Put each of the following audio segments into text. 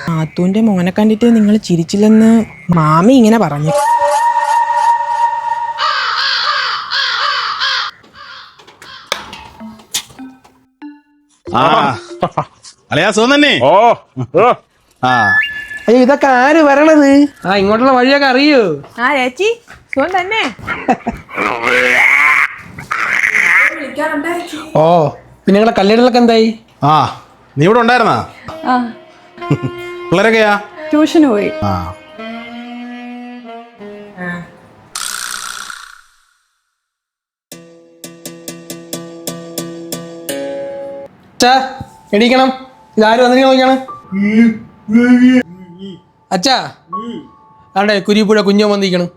നാത്തൂന്റെ മോനെ കണ്ടിട്ട് നിങ്ങൾ ചിരിച്ചില്ലെന്ന് മാമി ഇങ്ങനെ പറഞ്ഞു. അയ്യോ, ഇതൊക്കെ ആര് വരണത്? ഇങ്ങോട്ടുള്ള വഴിയൊക്കെ അറിയോ? ചേച്ചി സുഖം തന്നെ. ഓ, പിന്നെ നിങ്ങളെ കല്യാണങ്ങളൊക്കെ എന്തായി? നീ ഇവിടെ ഉണ്ടായിരുന്നാ? പിള്ളേരൊക്കെയാ? ട്യൂഷന് പോയി. എണീക്കണം. ഇതാര് വന്നിട്ട് നോക്കിയാണ്? അച്ഛാ, ആണ്ടെ കുരിപ്പുഴ കുഞ്ഞോ വന്നിരിക്കണം.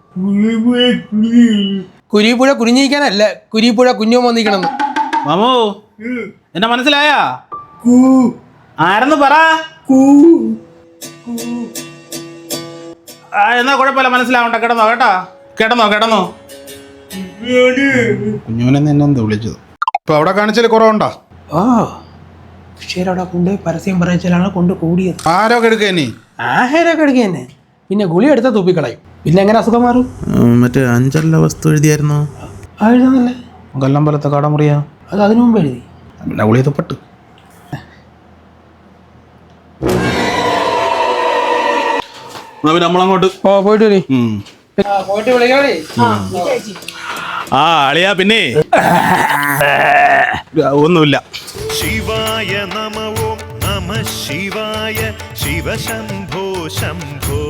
കുരിപ്പുഴ കുനിഞ്ഞിരിക്കാനല്ല, കുരിപ്പുഴ കുഞ്ഞോ വന്നിരിക്കണം. മാമു, എന്നെ മനസ്സിലായാ? ആരെന്ന് പറ. എന്നാ കുഴപ്പമില്ല, മനസ്സിലാവണ്ട. കിടന്നോ കേട്ടാ, കിടന്നോ. കുഞ്ഞുവിനെ എന്നെന്താ വിളിച്ചത്? ഇപ്പൊ അവിടെ കാണിച്ചാൽ കുറവുണ്ടോ? അവിടെ കൊണ്ട് പരസ്യം പറയിച്ചാലാണ് കൊണ്ട് കൂടിയത്. ആരൊക്കെ എടുക്കേനി? ആഹാരമൊക്കെ എടുക്കുക. പിന്നെ ഗുളി എടുത്താൽ തൂപ്പിക്കളയും. പിന്നെ എങ്ങനെ അസുഖം മാറും? മറ്റേ 5 വസ്തു എഴുതിയായിരുന്നോ? എഴുതുന്നല്ലേ, കൊല്ലമ്പലത്തെ കടമുറിയാ. അത് അതിനു മുമ്പ് എഴുതി. പിന്നെ ഗുളി തൊപ്പിട്ട് നമ്മളങ്ങോട്ട് പോയിട്ട് വരി. പോയിട്ട് വിളിക്കാളി. അളിയാ. പിന്നെ ഒന്നുമില്ല. ശിവായ നമ ഓം നമ ശിവായ ശിവശംഭോ ശംഭോ